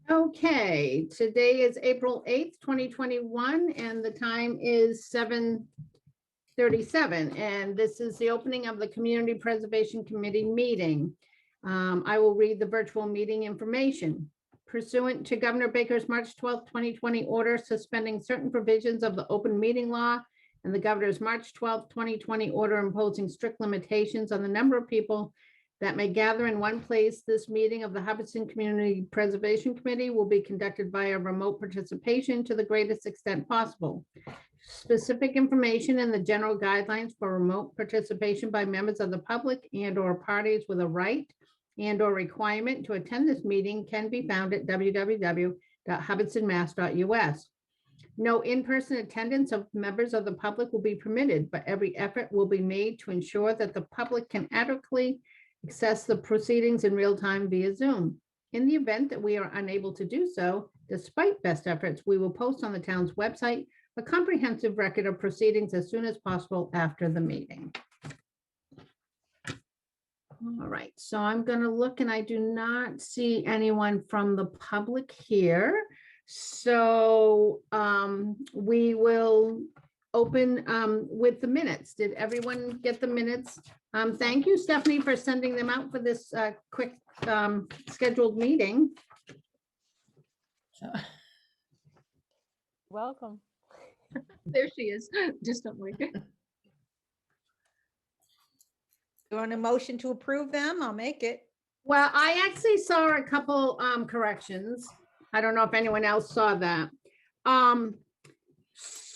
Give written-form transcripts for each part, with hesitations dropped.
Okay, today is April 8th, 2021, and the time is 7:37. And this is the opening of the Community Preservation Committee meeting. I will read the virtual meeting information. Pursuant to Governor Baker's March 12th, 2020 order suspending certain provisions of the open meeting law and the governor's March 12th, 2020 order imposing strict limitations on the number of people that may gather in one place, this meeting of the Hubbardston Community Preservation Committee will be conducted via remote participation to the greatest extent possible. Specific information and the general guidelines for remote participation by members of the public and/or parties with a right and/or requirement to attend this meeting can be found at www.hubbardstonmass.us. No in-person attendance of members of the public will be permitted, but every effort will be made to ensure that the public can adequately access the proceedings in real time via Zoom. In the event that we are unable to do so, despite best efforts, we will post on the town's website a comprehensive record of proceedings as soon as possible after the meeting. All right, so I'm going to look and I do not see anyone from the public here. So we will open with the minutes. Did everyone get the minutes? Thank you, Stephanie, for sending them out for this quick scheduled meeting. Welcome. There she is, distantly. You want a motion to approve them? I'll make it. Well, I actually saw a couple corrections. I don't know if anyone else saw that.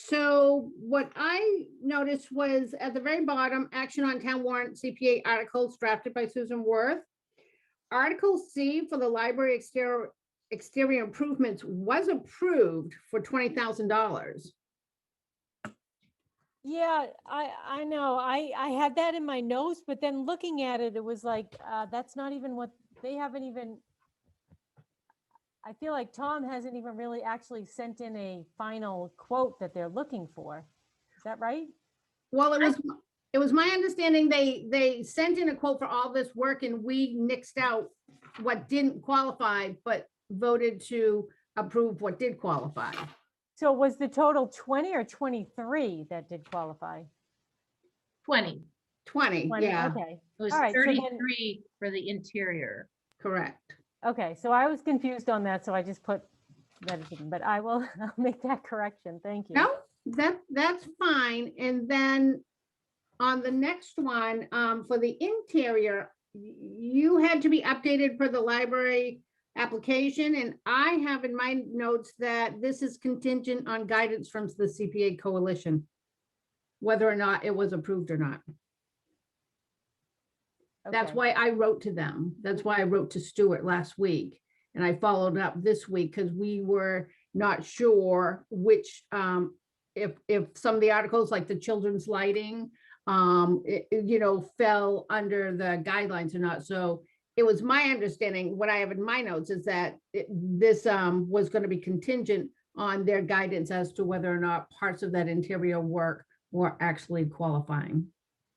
So what I noticed was at the very bottom, action on town warrant CPA articles drafted by Susan Worth. Article C for the library exterior improvements was approved for $20,000. Yeah, I know. I had that in my notes, but then looking at it, it was like, that's not even what they haven't even. I feel like Tom hasn't even really actually sent in a final quote that they're looking for. Is that right? Well, it was my understanding they sent in a quote for all this work and we nixed out what didn't qualify, but voted to approve what did qualify. So was the total 20 or 23 that did qualify? 20. 20, 20, yeah, okay. It was All right, so then- 33 for the interior. correct. Okay, so I was confused on that, so I just put that, but I'll make that correction. Thank you. No, that's fine. And then on the next one, for the interior, you had to be updated for the library application. And I have in my notes that this is contingent on guidance from the CPA coalition, whether or not it was approved or not. That's Okay. why I wrote to them. That's why I wrote to Stuart last week. And I followed up this week because we were not sure which, if some of the articles like the children's lighting, fell under the guidelines or not. So it was my understanding, what I have in my notes is that this was going to be contingent on their guidance as to whether or not parts of that interior work were actually qualifying.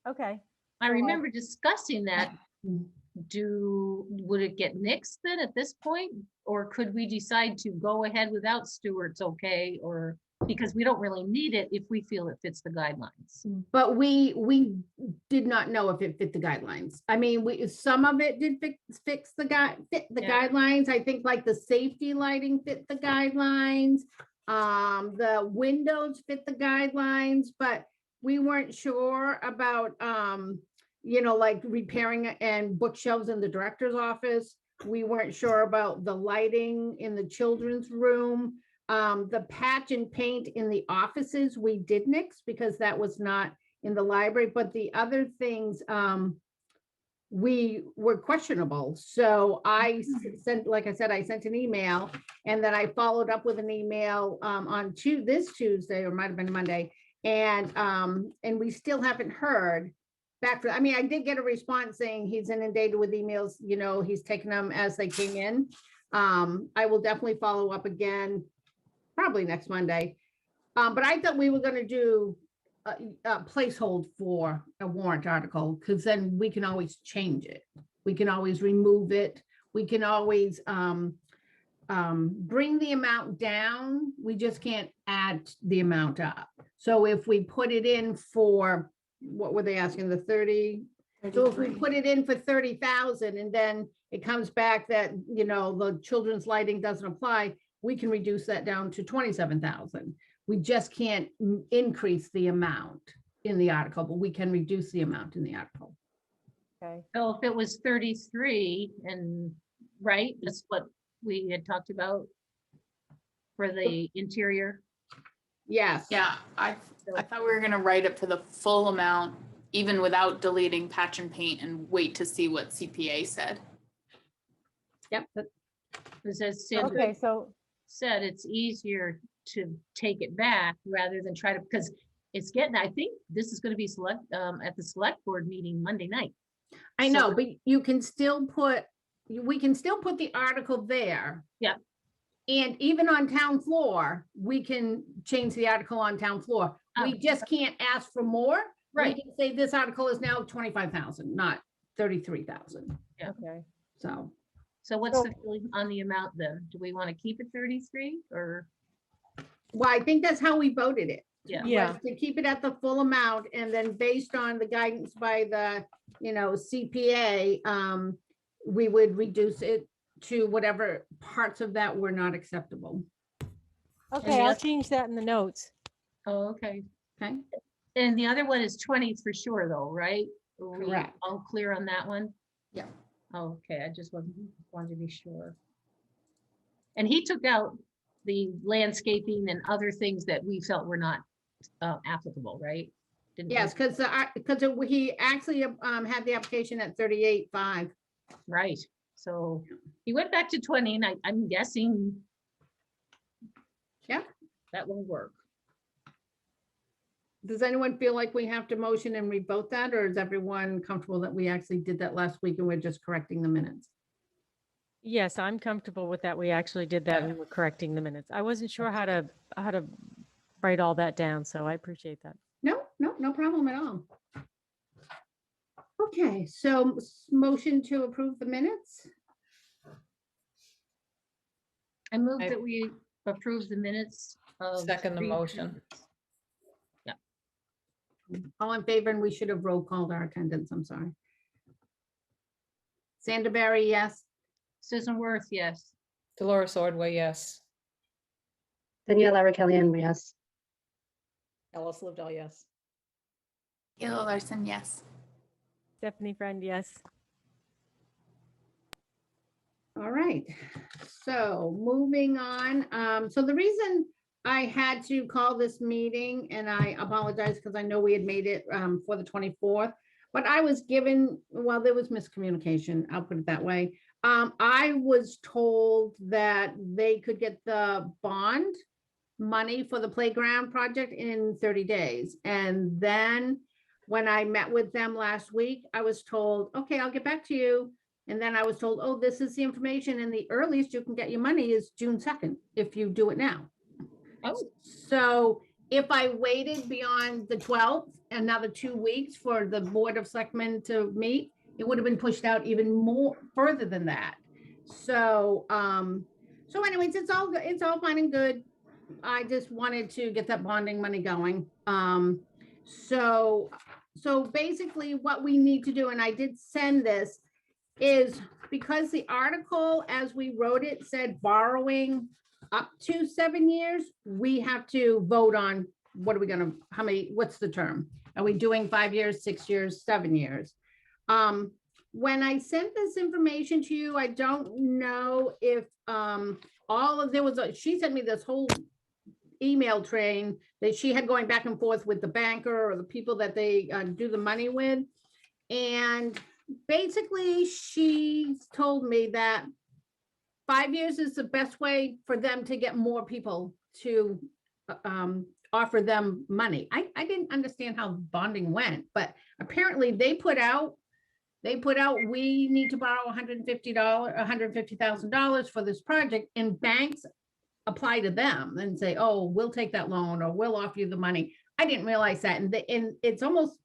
Okay. I remember discussing that. Would it get nixed then at this point? Or could we decide to go ahead without Stewart's okay? Or because we don't really need it if we feel it fits the guidelines. But we did not know if it fit the guidelines. I mean, some of it did fit the guidelines. I think like the safety lighting fit the guidelines. The windows fit the guidelines, but we weren't sure about, like repairing and bookshelves in the director's office. We weren't sure about the lighting in the children's room. The patch and paint in the offices, we did nix because that was not in the library, but the other things we were questionable. So I sent, like I said, I sent an email and then I followed up with an email on this Tuesday, or might have been Monday. And we still haven't heard back from, I mean, I did get a response saying he's inundated with emails, he's taking them as they came in. I will definitely follow up again, probably next Monday. But I thought we were going to do a placehold for a warrant article, because then we can always change it. We can always remove it. We can always bring the amount down, we just can't add the amount up. So if we put it in for, what were they asking, the 30? So if we 33. put it in for 30,000 and then it comes back that, you know, the children's lighting doesn't apply, we can reduce that down to 27,000. We just can't increase the amount in the article, but we can reduce the amount in the article. Okay. So if it was 33 and, right, that's what we had talked about for the interior. Yes. Yeah, I thought we were gonna write it for the full amount, even without deleting patch and paint, and wait to see what CPA said. Yep. Because as Sandra Okay, so, said, it's easier to take it back rather than try to, because it's getting, I think this is going to be at the select board meeting Monday night. I know, So- but you can still put, we can still put the article there. Yeah. And even on town floor, we can change the article on town floor. We Oh. just can't ask for more. We Right. can say this article is now 25,000, not 33,000. okay. So, So what's So- the feeling on the amount then? Do we want to keep it 33 or? well, I think that's how we voted it. Yeah. Yeah. was to keep it at the full amount, and then based on the guidance by the, you know, CPA, we would reduce it to whatever parts of that were not acceptable. Okay, the I'll oth- change that in the notes. Oh, okay. Okay, And the other one is 20 for sure though, right? Are we Correct. all clear on that one? Yeah. Oh, okay, I just wanted to be sure. And he took out the landscaping and other things that we felt were not applicable, right? Didn't he? yes, because he actually had the application at 38.5. Right, so he went back to 20 and I'm guessing. Yeah. That will work. Does anyone feel like we have to motion and revote that, or is everyone comfortable that we actually did that last week and we're just correcting the minutes? Yes, I'm comfortable with that. We actually did that. We were correcting the minutes. I wasn't sure how to write all that down, so I appreciate that. No problem at all. Okay, so motion to approve the minutes? I move I- that we approve the minutes of. Second the 3 motion. All in favor, and we should have roll called our attendance, I'm sorry. Sandaberry, yes. Susan Worth, yes. Dolores Ordway, yes. Danielle Kellyanne, yes. Alice Livedall, yes. Kayla Larson, yes. Stephanie Friend, yes. All right, so moving on. So the reason I had to call this meeting, and I apologize because I know we had made it for the 24th, but I was given, well, there was miscommunication, I'll put it that way. I was told that they could get the bond money for the playground project in 30 days. And then when I met with them last week, I was told, okay, I'll get back to you. And then I was told, oh, this is the information, and the earliest you can get your money is June 2nd, if you do it now. Oh, So if I waited beyond the 12th, another 2 weeks for the Board of Selectmen to meet, it would have been pushed out even more further than that. So, so anyways, it's all fine and good. I just wanted to get that bonding money going. So basically what we need to do, and I did send this, is because the article as we wrote it said borrowing up to 7 years, we have to vote on what are we gonna, how many, what's the term? Are we doing 5 years, 6 years, 7 years? When I sent this information to you, I don't know if she sent me this whole email train that she had going back and forth with the banker or the people that they do the money with. And basically, she told me that 5 years is the best way for them to get more people to offer them money. I didn't understand how bonding went, but apparently they put out, we need to borrow $150,000 for this project, and banks apply to them and say, oh, we'll take that loan, or we'll offer you the money. I didn't realize that. And it's almost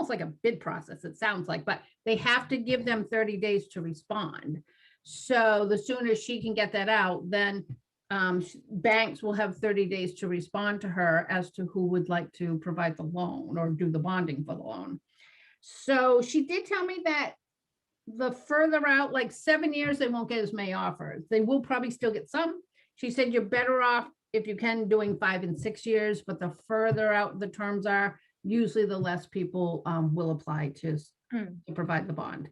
like a bid process, it sounds like, but they have to give them 30 days to respond. So the sooner she can get that out, then banks will have 30 days to respond to her as to who would like to provide the loan or do the bonding for the loan. So she did tell me that the further out, like 7 years, they won't get as many offers. They will probably still get some. She said you're better off if you can doing 5 and 6 years, but the further out the terms are, usually the less people will apply to provide the bond.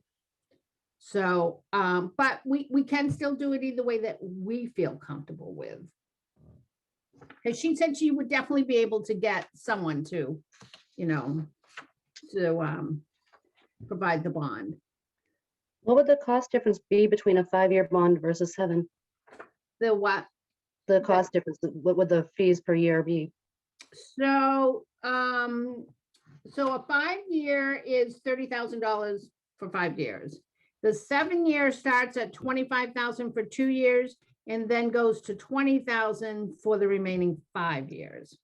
So, but we can still do it either way that we feel comfortable with. Because she said she would definitely be able to get someone to, to provide the bond. What would the cost difference be between a 5-year bond versus 7? The what? The cost difference, what would the fees per year be? So, so a 5-year is $30,000 for 5 years. The 7-year starts at 25,000 for 2 years and then goes to 20,000 for the remaining 5 years.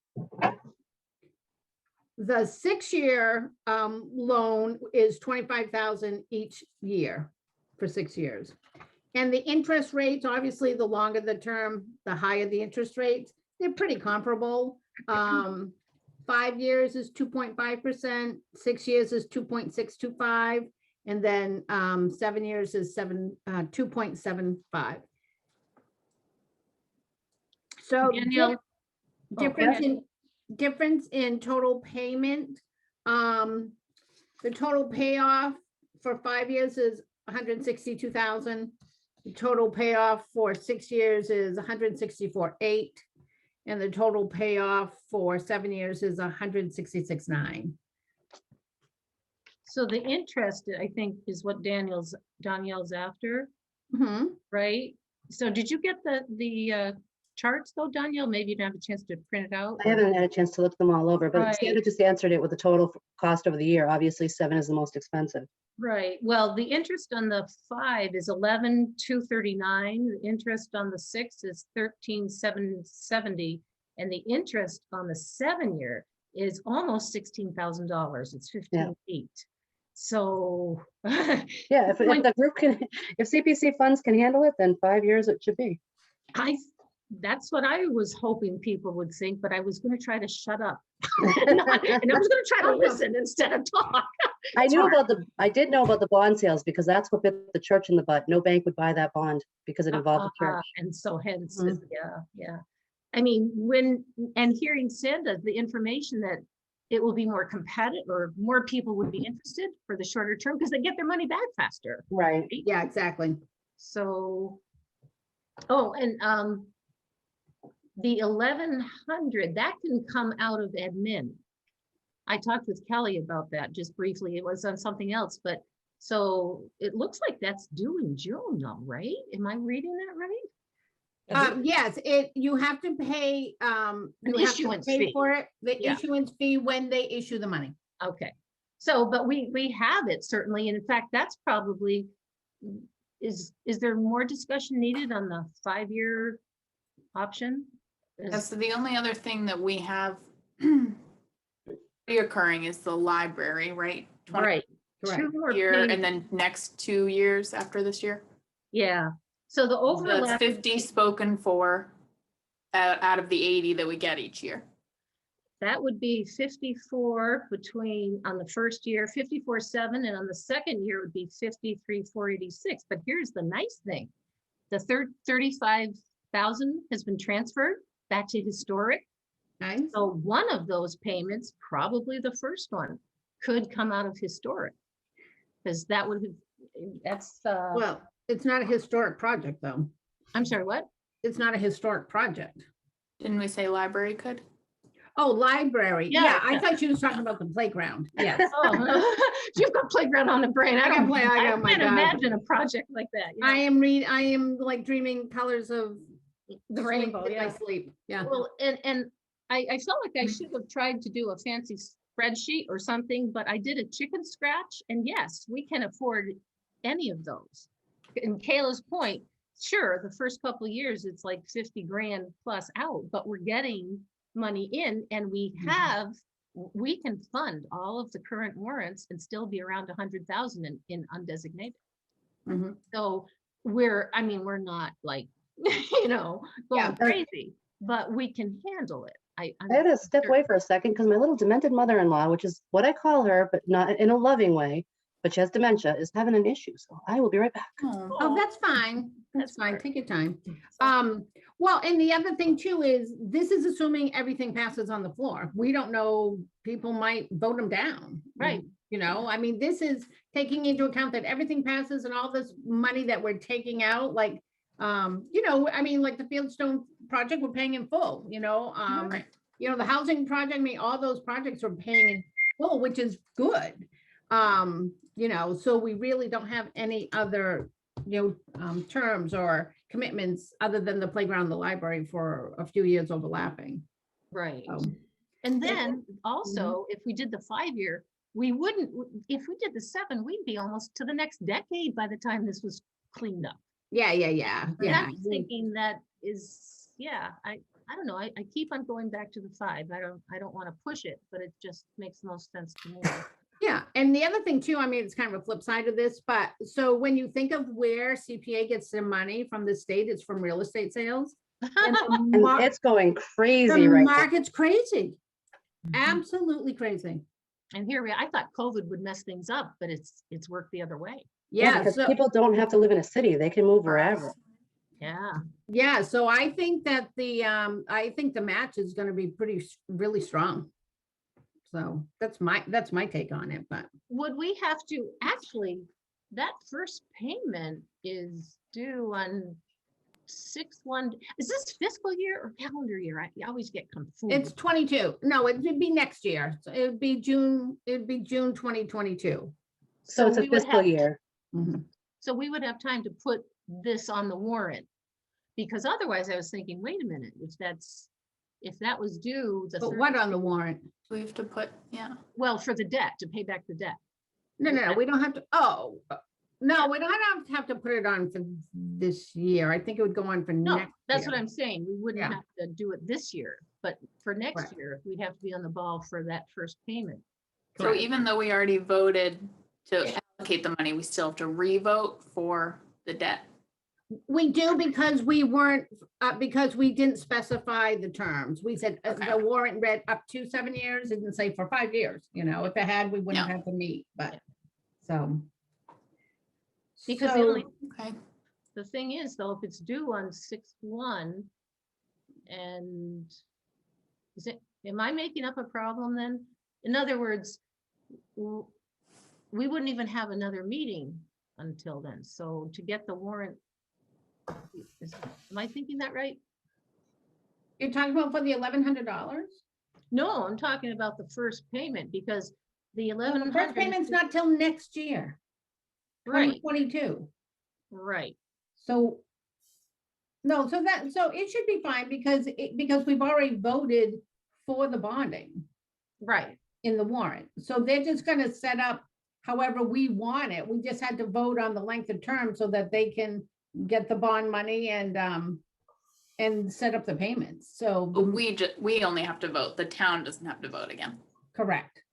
The 6-year loan is 25,000 each year for 6 years. And the interest rates, obviously, the longer the term, the higher the interest rates. They're pretty comparable. 5 years is 2.5%, 6 years is 2.625, and then 7 years is 2.75. So Danielle? difference in total payment. The total payoff for 5 years is 162,000. The total payoff for 6 years is 164,800. And the total payoff for 7 years is 166,900. So the interest, I think, is what Danielle's after, right? So did you get the charts though, Danielle? Maybe you didn't have a chance to print it out? I haven't had a chance to look them all over, but Right. Sandra just answered it with the total cost over the year. Obviously, 7 is the most expensive. Right. Well, the interest on the 5 is 11,239. The interest on the 6 is 13,770, and the interest on the 7-year is almost $16,000. It's 15,800. So Yeah, if the group can, if CPC funds can handle it, then 5 years it should be. that's what I was hoping people would think, but I was going to try to shut up. And I was going to try to listen instead of talk. I did know about the bond sales because that's what bit the church in the butt. No bank would buy that bond because it involved the church. And so hence, yeah. I mean, hearing Sandra, the information that it will be more competitive or more people would be interested for the shorter term because they get their money back faster. Right. Yeah, exactly. So, and the 1,100, that can come out of admin. I talked with Kelly about that just briefly. It was on something else, but so it looks like that's due in June though, right? Am I reading that right? Yes, you have to pay, you have to issuance pay fee. for it, the Yeah. issuance fee when they issue the money. Okay. So, but we have it certainly. And in fact, that's probably, is there more discussion needed on the 5-year option? So the only other thing that we have reoccurring is the library, right? Right. Correct. 2 more Year payments. and then next 2 years after this year. Yeah. So the That's overlap, 50 spoken for out of the 80 that we get each year. that would be 54 on the first year, 54,700, and on the second year would be 53,486. But here's the nice thing. The 35,000 has been transferred back to historic. Nice. So one of those payments, probably the first one, could come out of historic. Because that would have, that's, Well, it's not a historic project, though. I'm sorry, what? It's not a historic project. Didn't we say library could? Oh, library. Yeah, Yeah, I yeah. thought you was talking about the playground. Yes. Oh, you've got playground on the brain. I got play- I got my can't God. imagine a project like that. you know? I am like dreaming colors of The rainbow, in my yeah. sleep. Yeah. Well, and I felt like I should have tried to do a fancy spreadsheet or something, but I did a chicken scratch, and yes, we can afford any of those. And Kayla's point, sure, the first couple of years, it's like 50 grand plus out, but we're getting money in, and we can fund all of the current warrants and still be around 100,000 in undesignated. Mhm. So I mean, we're not like, going crazy, but we can handle it. I had to step away for a second because my little demented mother-in-law, which is what I call her, but not in a loving way, but she has dementia, is having an issue. So I will be right back. Oh, that's fine. That's That's fine. fair. Take your time. Well, and the other thing too is this is assuming everything passes on the floor. We don't know, people might vote them down. Right. I mean, this is taking into account that everything passes and all this money that we're taking out, like, I mean, like the Fieldstone project, we're paying in full, Right. the housing project, I mean, all those projects are paying in full, which is good. So we really don't have any other, terms or commitments other than the playground, the library for a few years overlapping. Right. So, And then also, if we did the 5-year, we wouldn't, if we did the 7, we'd be almost to the next decade by the time this was cleaned up. yeah. And I'm thinking that is, I don't know. I keep on going back to the 5. I don't want to push it, but it just makes the most sense to me. Yeah, and the other thing too, I mean, it's kind of a flip side of this, but so when you think of where CPA gets their money from the state, it's from real estate sales. And the And it's going the crazy right now. market's crazy, absolutely crazy. And I thought COVID would mess things up, but it's worked the other way. Yeah, Because so, people don't have to live in a city. They can move wherever. Yeah. so I think that I think the match is gonna be really strong. So that's my take on it, but Would we have to, actually, that first payment is due on 6/1. Is this fiscal year or calendar year? I always get confused. it's 22. No, it would be next year. So it would be June 2022. So it's a we would fiscal have- year. Mhm. So we would have time to put this on the warrant. Because otherwise I was thinking, wait a minute, if that was due the But what on the warrant? We have to put, well, for the debt, to pay back the debt. No, we don't have to, no, we don't have to put it on for this year. I think it would go on for No, next that's year. what I'm saying. We wouldn't Yeah. have to do it this year, but for next Right. year, we'd have to be on the ball for that first payment. so Correct. even though we already voted to allocate the money, we still have to re-vote for the debt. We do because we weren't, because we didn't specify the terms. We said Okay. the warrant read up to 7 years, it didn't say for 5 years, if it had, we wouldn't Yeah. have to meet, but, so. Because So- Okay. the thing is, though, if it's due on 6/1, and am I making up a problem then? In other words, we wouldn't even have another meeting until then. So to get the warrant, am I thinking that right? You're talking about for the $1,100? No, I'm talking about the first payment because the The 1,100. first payment's not till next year, Right, 2022. right. So, no, so it should be fine because we've already voted for the bonding Right. in the warrant. So they're just gonna set up however we want it. We just had to vote on the length of term so that they can get the bond money and set up the payments. So, But we only have to vote. The town doesn't have to vote again. correct.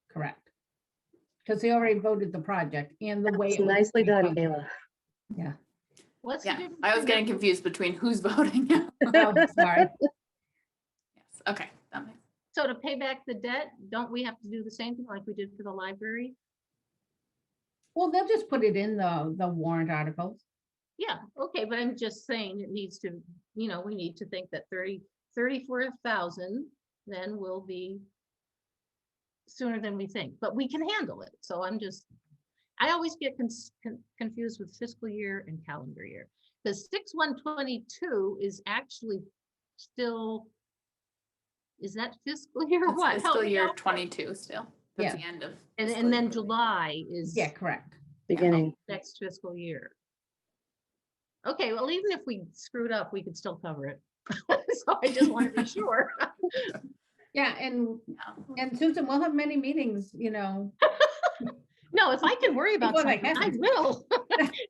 Because they already voted the project and the way. It's it was nicely done, funded. Kayla. Yeah. What's the Yeah, difference I was between getting that? confused between who's voting. Oh, sorry. Yes, okay, that makes, So to pay back the debt, don't we have to do the same thing like we did for the library? Well, they'll just put it in the warrant articles. Yeah, okay, but I'm just saying it needs to, we need to think that 34,000 then will be sooner than we think, but we can handle it. So I always get confused with fiscal year and calendar year. Because 6/1/22 is actually still, is that fiscal year or it's what? Help fiscal me year out. 22 still. That's the end of. fiscal And then year 22. July is Yeah, correct. Beginning. next fiscal year. Okay, well, even if we screwed up, we could still cover it. So I just want to be sure. Yeah, and Susan, we'll have many meetings, No, if I can worry about Before that something, I happens. will.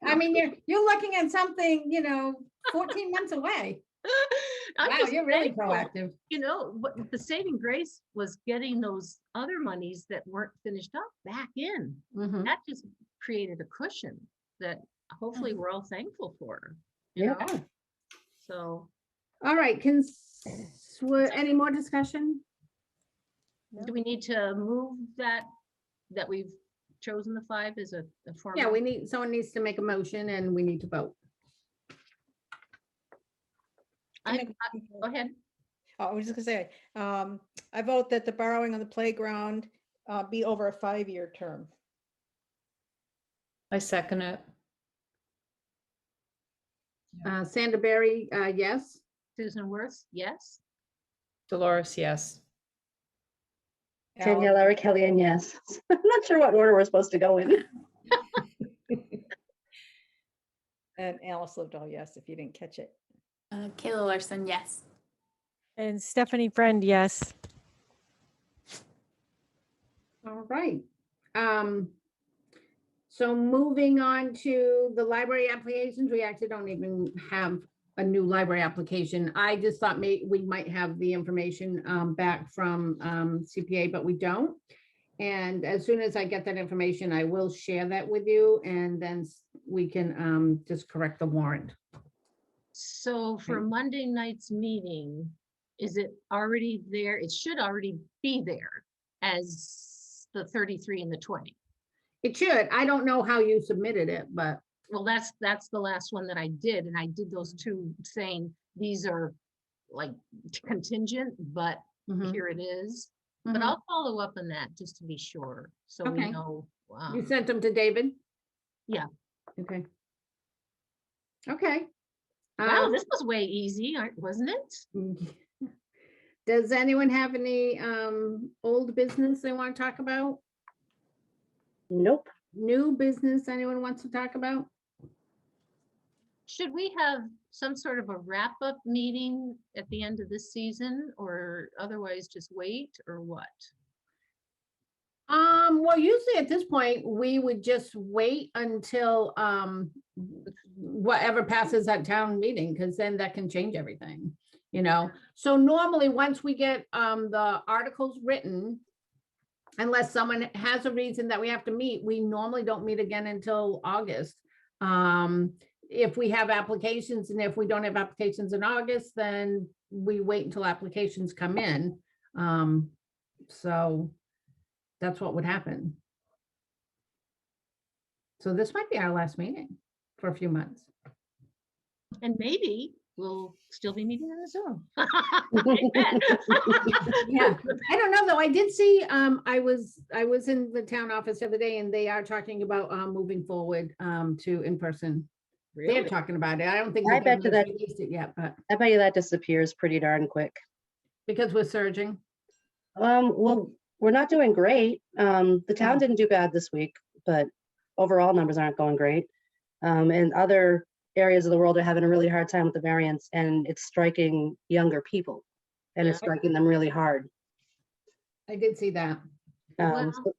I mean, you're looking at something, 14 months away. I'm Wow, just you're really thankful, proactive. But the saving grace was getting those other monies that weren't finished up back in. Mhm. That just created a cushion that hopefully we're all thankful for her. you Yeah. know? So All right, any more discussion? do we need to move that we've chosen the 5 as a formal? Yeah, someone needs to make a motion and we need to vote. Go ahead. Oh, I was just gonna say, I vote that the borrowing on the playground be over a 5-year term. I second it. Sandra Berry, yes. Susan Worth, yes. Dolores, yes. Danielle Lara Kelly, and yes. I'm not sure what order we're supposed to go in. And Alice Livedall, yes, if you didn't catch it. Kayla Larson, yes. And Stephanie Friend, yes. All right. So moving on to the library applications, we actually don't even have a new library application. I just thought we might have the information back from CPA, but we don't. And as soon as I get that information, I will share that with you, and then we can just correct the warrant. So for Monday night's meeting, is it already there? It should already be there as the 33 and the 20. It should. I don't know how you submitted it, but Well, that's the last one that I did, and I did those 2 saying these are like contingent, but mhm, here it is. But mhm. I'll follow up on that just to be sure, so we Okay. know. You sent them to David? Yeah. Okay. Okay. Wow, this was way easy, wasn't it? Does anyone have any old business they want to talk about? Nope. New business anyone wants to talk about? Should we have some sort of a wrap-up meeting at the end of this season, or otherwise just wait, or what? Well, usually at this point, we would just wait until whatever passes at town meeting, because then that can change everything, you know? So normally, once we get the articles written, unless someone has a reason that we have to meet, we normally don't meet again until August. If we have applications, and if we don't have applications in August, then we wait until applications come in. So that's what would happen. So this might be our last meeting for a few months. And maybe we'll still be meeting on Zoom. Yeah, I don't know though. I did see, I was in the town office the other day, and they are talking about moving forward to in-person. They're Really? talking about it. I don't think I the bet you governor's that- released it yet, but I bet you that disappears pretty darn quick. because we're surging. Well, we're not doing great. The town didn't do bad this week, but overall numbers aren't going great. And other areas of the world are having a really hard time with the variants, and it's striking younger people, and it's Yeah. striking them really hard. I did see that. Well- So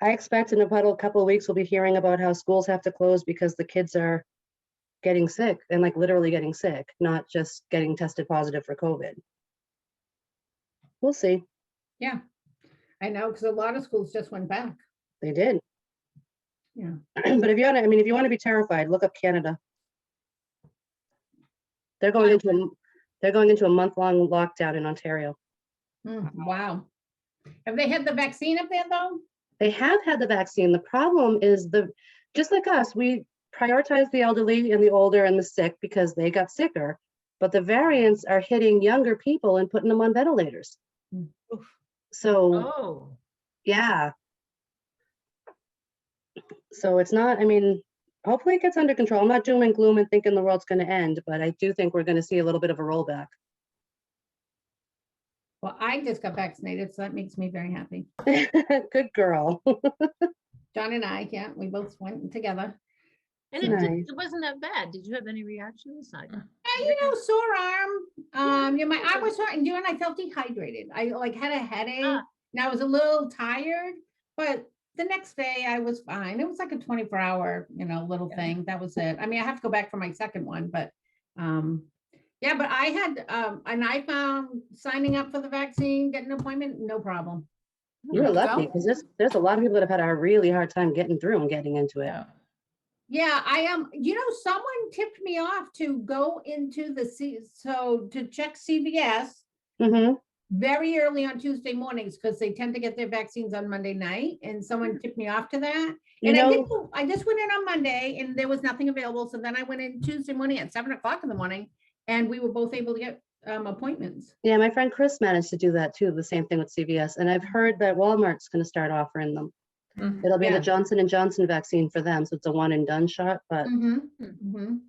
I expect in about a couple of weeks, we'll be hearing about how schools have to close because the kids are getting sick, and like literally getting sick, not just getting tested positive for COVID. We'll see. Yeah, I know, because a lot of schools just went back. They did. Yeah. But if you want to, I mean, if you want to be terrified, look up Canada. They're going into a month-long lockdown in Ontario. Wow. Have they had the vaccine up there though? They have had the vaccine. The problem is just like us, we prioritize the elderly and the older and the sick because they got sicker, but the variants are hitting younger people and putting them on ventilators. Mm. So, Oh, yeah. So it's not, I mean, hopefully it gets under control. I'm not doom and gloom and thinking the world's going to end, but I do think we're going to see a little bit of a rollback. Well, I just got vaccinated, so that makes me very happy. Good girl. John and I, yeah, we both went together. and Nice. it wasn't that bad. Did you have any reactions? Sore arm. Yeah, my arm was hurting, and I felt dehydrated. I like had a headache, and I was a little tired, but the next day I was fine. It was like a 24-hour, little thing. That was it. I mean, I have to go back for my second one, but yeah, but I had and I found signing up for the vaccine, getting an appointment, no problem. You're lucky because there's a lot of people that have had a really hard time getting through and getting into it. Yeah. Yeah, I am, someone tipped me off to go into to check CVS Mm-hmm. very early on Tuesday mornings, because they tend to get their vaccines on Monday night, and someone tipped me off to that. You And know, I just went in on Monday and there was nothing available, so then I went in Tuesday morning at 7 o'clock in the morning, and we were both able to get appointments. yeah, my friend Chris managed to do that too, the same thing with CVS. And I've heard that Walmart's gonna start offering them. Mhm. It'll be Yeah. the Johnson & Johnson vaccine for them, so it's a one and done shot, but Mhm, mhm.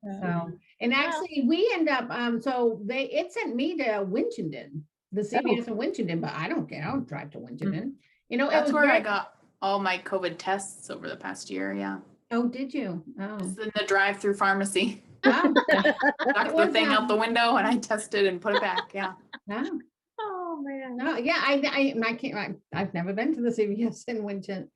Yeah. So, and actually, we end up, so it sent me to Winchendon, the CVS in Winchendon, but I don't care, I don't drive to Winchendon. It That's was where I very, got all my COVID tests over the past year, yeah. oh, did you? Just Oh. in the drive-through pharmacy. Wow. Knocked the was, thing out the window and I tested and put it back, yeah. No, Oh, man. no, yeah, I can't, I've never been to the CVS in Winchendon,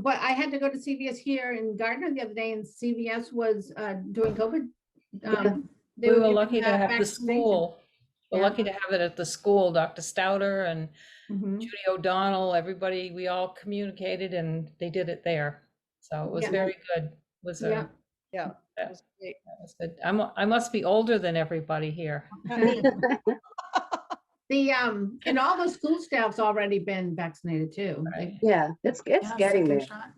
but I had to go to CVS here in Gardner the other day, and CVS was doing COVID. They We were giving, lucky to have the vaccination. school. We're Yeah. lucky to have it at the school, Dr. Stouter and Mhm. Judy O'Donnell, everybody, we all communicated and they did it there. So it was Yeah. very good. It was, Yeah. Yeah. that it was great. was good. I must be older than everybody here. And all the school staff's already been vaccinated too. They- yeah, it's Yeah, getting second there. shot.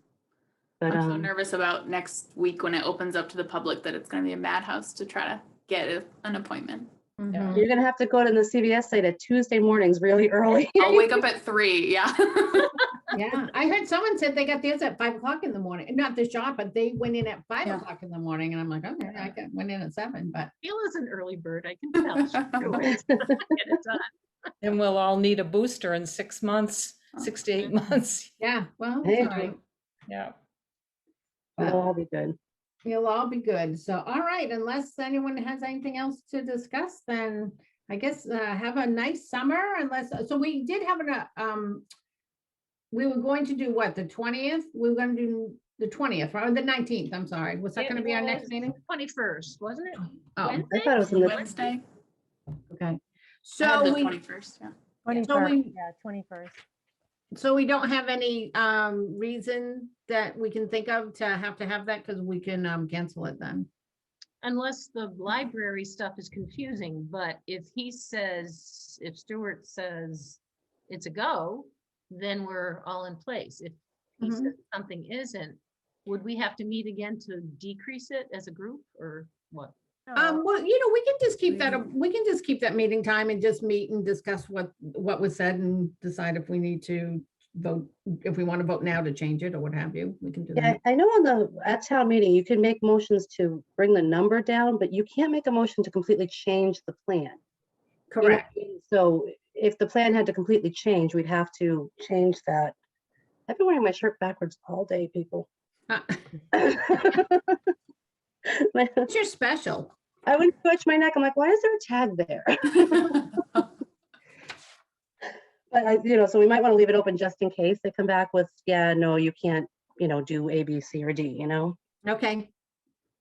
But I'm so nervous about next week when it opens up to the public that it's gonna be a madhouse to try to get an appointment. Mhm. you're gonna have to go to the CVS site at Tuesday mornings really early. I'll wake up at 3, yeah. Yeah, I heard someone said they got theirs at 5 o'clock in the morning, not the shop, but they went in at 5 o'clock in the morning, and I'm like, okay, went in at 7, but. Bill is an early bird, I can tell. She'll do it. Get it done. And we'll all need a booster in 6 months, 6 to 8 months. Yeah, well, Hey. it's all right. Yeah. It'll all be good. You'll all be good. So, all right, unless anyone has anything else to discuss, then I guess have a nice summer. So we did have we were going to do what, the 20th? We were going to do the 20th, or the 19th, I'm sorry. Was that It going to be our was next meeting? 21st, wasn't it? Oh, Wednesday? I thought it was in the, Wednesday, okay. I had So the we, 21st, yeah. 21st, yeah, 21st. so we don't have any reason that we can think of to have that, because we can cancel it then. Unless the library stuff is confusing, but if Stuart says it's a go, then we're all in place. If he says something isn't, would we have to meet again to decrease it as a group or what? No, Well, we can just keep that meeting time and just meet and discuss what was said and decide if we need to vote, if we want to vote now to change it or what have you. We can do yeah, that. I know at town meeting, you can make motions to bring the number down, but you can't make a motion to completely change the plan. You know what Correct. I mean? So if the plan had to completely change, we'd have to change that. I've been wearing my shirt backwards all day, people. What's your special? I went to touch my neck. I'm like, why is there a tag there? But so we might want to leave it open just in case they come back with, yeah, no, you can't, do A, B, C, or D, Okay,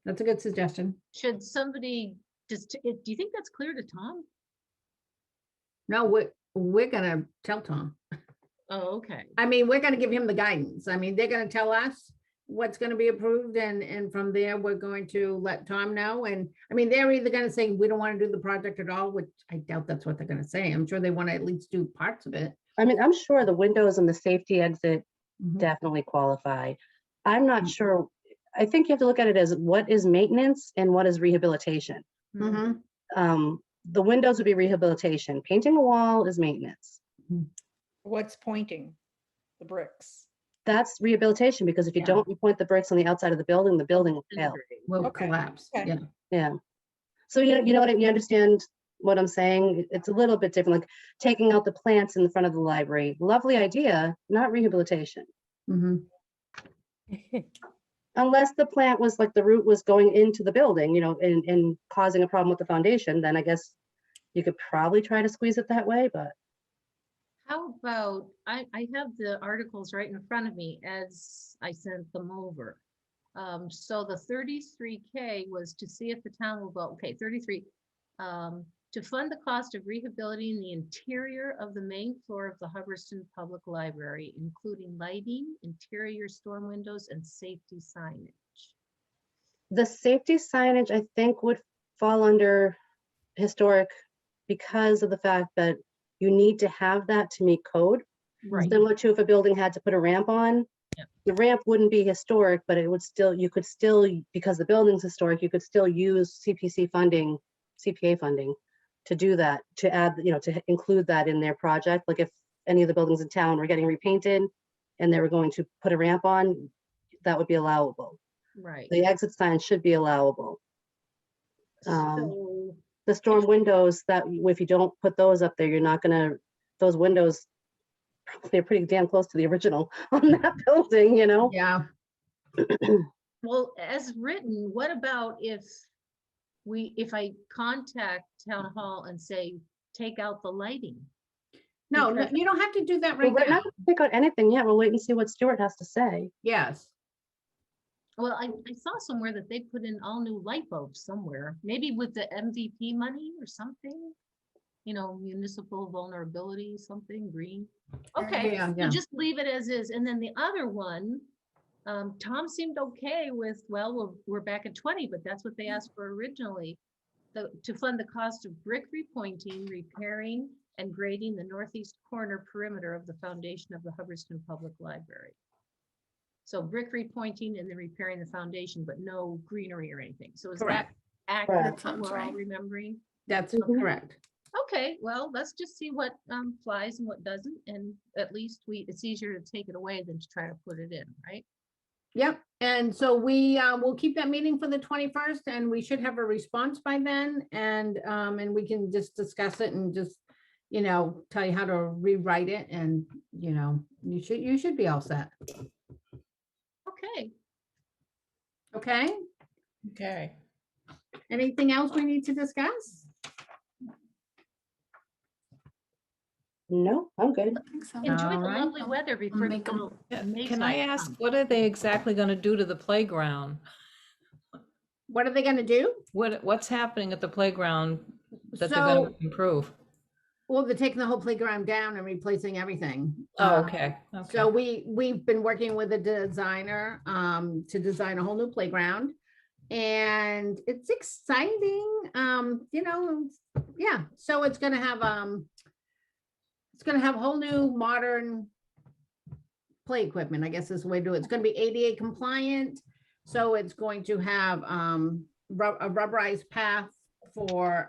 that's a good suggestion. Should somebody do you think that's clear to Tom? No, we're gonna tell Tom. Oh, okay. I mean, we're gonna give him the guidance. I mean, they're gonna tell us what's gonna be approved, and from there, we're going to let Tom know. And I mean, they're either gonna say, we don't want to do the project at all, which I doubt that's what they're gonna say. I'm sure they want to at least do parts of it. I mean, I'm sure the windows and the safety exit Mhm. definitely qualify. I'm not sure. I think you have to look at it as what is maintenance and what is rehabilitation. Mhm. The windows would be rehabilitation. Painting a wall is maintenance. What's pointing? The bricks. That's rehabilitation, because if you Yeah. don't repoint the bricks on the outside of the building will fail. Will Okay. collapse. Okay. Yeah. Yeah. So you know what you understand what I'm saying? It's a little bit different, like taking out the plants in the front of the library. Lovely idea, not rehabilitation. Mhm. Unless the plant was like the root was going into the building, and causing a problem with the foundation, then I guess you could probably try to squeeze it that way, but How about, I have the articles right in front of me as I sent them over. So the 33K was to see if the town will vote, okay, 33. to fund the cost of rehabilitating the interior of the main floor of the Hubbardston Public Library, including lighting, interior storm windows, and safety signage. The safety signage, I think, would fall under historic because of the fact that you need to have that to meet code. Right. Similar to if a building had to put a ramp on. Yeah. The ramp wouldn't be historic, but it would still, you could still, because the building's historic, you could still use CPC funding, CPA funding to do that, to add, to include that in their project. Like if any of the buildings in town were getting repainted and they were going to put a ramp on, that would be allowable. Right. The exit sign should be allowable. So, The storm windows, that if you don't put those up there, you're not gonna, those windows, they're pretty damn close to the original on that building, Yeah, well, as written, what about if I contact town hall and say, take out the lighting? no, Because- you don't have to do that Well, right we're now. not gonna pick out anything yet. We'll wait and see what Stuart has to say. Yes. Well, I saw somewhere that they put in all new light bulbs somewhere, maybe with the MVP money or something. Municipal vulnerability, something green. Okay, Yeah, so yeah. just leave it as is. And then the other one, Tom seemed okay with, well, we're back at 20, but that's what they asked for originally. To fund the cost of brick repointing, repairing, and grading the northeast corner perimeter of the foundation of the Hubbardston Public Library. So brick repointing and then repairing the foundation, but no greenery or anything. So is that Correct. accurate? Correct. What Sounds we're all right. remembering? That's Mhm. correct. Okay, well, let's just see what flies and what doesn't, and at least it's easier to take it away than to try to put it in, right? Yep, and so we will keep that meeting for the 21st, and we should have a response by then, and we can just discuss it and just, tell you how to rewrite it, and, you should be all set, Okay, okay? Okay. Anything else we need to discuss? No, I'm good. I think so. enjoy the All right. lovely weather before the make 'em- little May Can I time ask, comes. what are they exactly gonna do to the playground? What are they gonna do? What's happening at the playground that they're gonna So, improve? well, they're taking the whole playground down and replacing everything. Oh, okay, So okay. we've been working with a designer to design a whole new playground. And it's exciting, yeah, so it's gonna have whole new modern play equipment, I guess is the way to do it. It's gonna be ADA compliant. So it's going to have a rubberized path for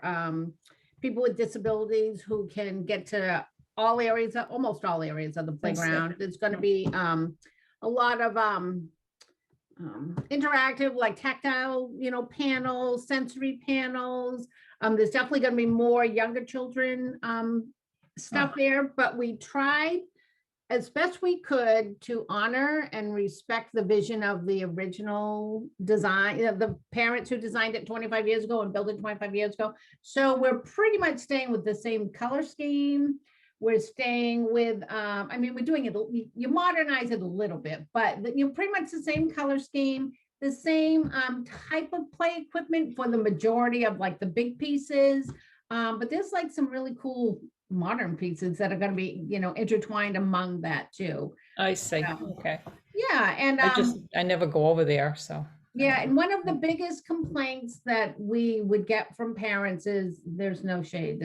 people with disabilities who can get to almost all areas of the I see. playground. It's gonna be a lot of interactive, like tactile, panels, sensory panels. There's definitely gonna be more younger children stuff there, but we tried as best we could to honor and respect the vision of the original design, the parents who designed it 25 years ago and built it 25 years ago. So we're pretty much staying with the same color scheme. We're staying with, we're doing it, you modernize it a little bit, but pretty much the same color scheme, the same type of play equipment for the majority of like the big pieces. But there's like some really cool modern pieces that are going to be, intertwined among that too. I see, Yeah. okay. Yeah, and I never go over there, so. yeah, and one of the biggest complaints that we would get from parents is there's no shade.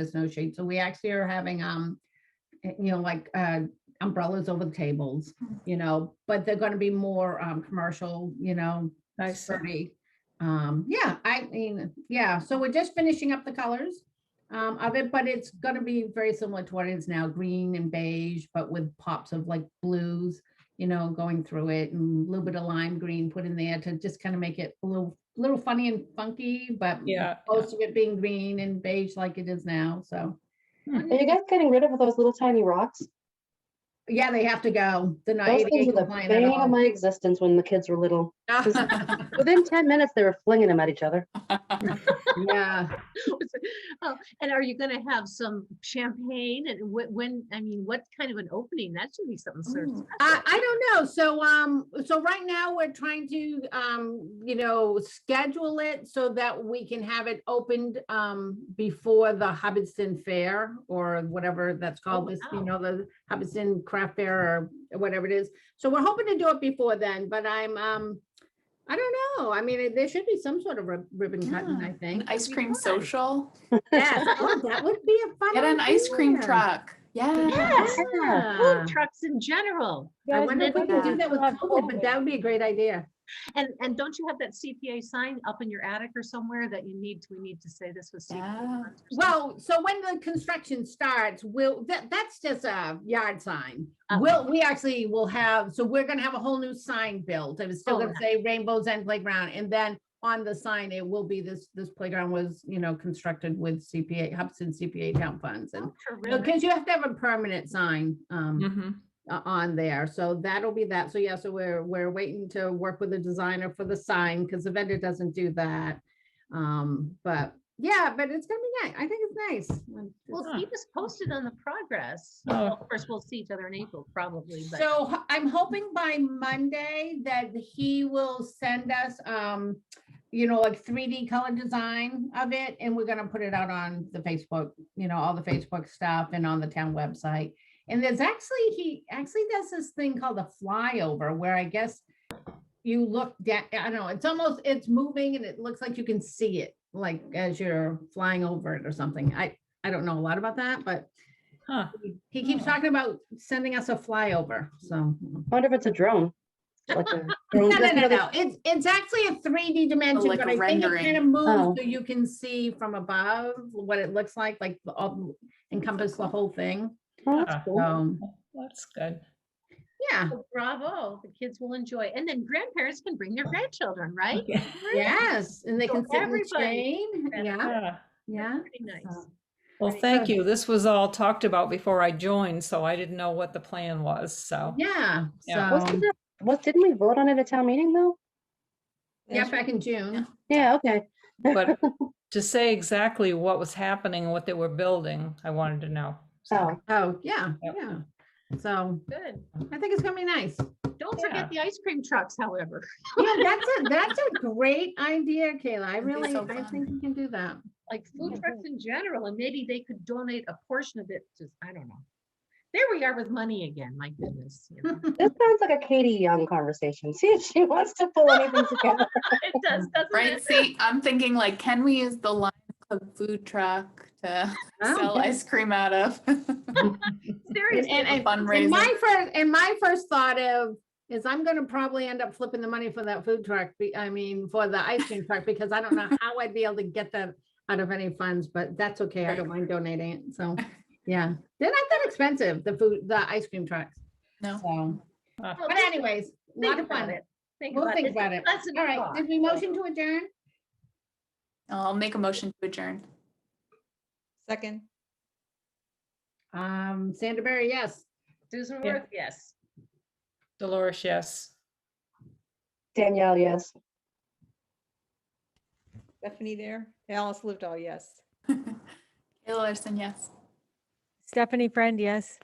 So we actually are having umbrellas over the tables, but they're going to be more commercial, I see. sturdy. So we're just finishing up the colors of it, but it's going to be very similar to what it is now, green and beige, but with pops of like blues, going through it, and a little bit of lime green put in there to just kind of make it a little funny and funky, but Yeah, most of it being green and beige like it is now. So Are you guys getting rid of those little tiny rocks? yeah, they have to go. They're not Those ADA things were the compliant at bane all. of my existence when the kids were little. Within 10 minutes, they were flinging them at each other. Yeah. Oh, and are you gonna have some champagne and I mean, what kind of an opening? That should be something sort of Ooh. special. I don't know. So right now we're trying to, schedule it so that we can have it opened, before the Hubbardston Fair or whatever that's called this, wow. the Hubbardston Craft Fair or whatever it is. So we're hoping to do it before then, but I don't know. I mean, there should be some sort of ribbon cutting, I An think. ice cream fun. social. Yes. Oh, that would be a fun Get an ice cream idea. truck. Yeah. Yes, Yeah. food trucks in general. I Guys, wonder if we but can do then that with we'll have COVID, but that would be a great idea. And don't you have that CPA sign up in your attic or somewhere that we need to say this was CPA? Yeah. funds or something? Well, so when the construction starts, that's just a yard sign. Oh. We actually will have, so we're gonna have a whole new sign built. It was still Oh, gonna say Rainbows End Playground, and then on the sign, it will be this playground was, constructed with CPA, Hubbardston CPA town funds, and Oh, terrific. because you have to have a permanent sign, Mhm. on there. So that'll be that. So yeah, so we're waiting to work with the designer for the sign because the vendor doesn't do that. But yeah, but it's gonna be nice. I think it's nice. Well, Huh. keep us posted on the progress. Oh. Well, of course, we'll see each other in April probably, but So I'm hoping by Monday that he will send us, like 3D color design of it, and we're gonna put it out on the Facebook, all the Facebook stuff and on the town website. And he actually does this thing called a flyover where I guess you look down, I don't know, it's moving and it looks like you can see it like as you're flying over it or something. I don't know a lot about that, but Huh. he keeps talking about sending us a flyover, so. Wonder if it's a drone. Like a drone- No, that's another- no. It's actually a 3D dimension, like but a I think it rendering. kind of moves Oh. so you can see from above what it looks like encompass the whole thing. Oh, that's Ah. cool. That's good. Yeah, so bravo, the kids will enjoy. And then grandparents can bring their grandchildren, right? Yeah. yes, and they So can sit in the everybody shade. can Yeah, Yeah. yeah. Pretty nice. So, Well, Right. thank you. This was all talked about before I joined, so I didn't know what the plan was, so. Yeah, Yeah. so, Didn't we vote on it at town meeting though? yeah, back in June. Yeah, okay. But to say exactly what was happening and what they were building, I wanted to know. So, Oh, Oh, yeah, Yep. yeah. So Good. I think it's gonna be nice. Don't Yeah. forget the ice cream trucks, however. Yeah, that's a great idea, Kayla. I That'd be really, so I fun. think we can do that. Like food trucks in general, and maybe they could donate a portion of it, just, I don't know. There we are with money again, my goodness. you know. this sounds like a Katie Young conversation. See if she wants to pull anything together. It does, doesn't Right. it? See, I'm thinking like, can we use the Lions Club food truck to Oh, sell yeah. ice cream out of? Seriously. And fundraiser. my first thought is I'm gonna probably end up flipping the money for that food truck. For the ice cream truck, because I don't know how I'd be able to get that out of any funds, but that's okay. I don't mind donating it. So, yeah, they're not that expensive, the ice cream trucks. No. So, Well, but think- anyways, a think lot of about fun. it. We'll think It's a about it. pleasant All right, thought. did we motion to adjourn? I'll make a motion to adjourn. Second, Sandra Berry, yes. Susan Yeah. Worth, yes. Dolores, yes. Danielle, yes. Stephanie there. Alice Livedall, yes. Kayla Larson, yes. Stephanie Friend, yes.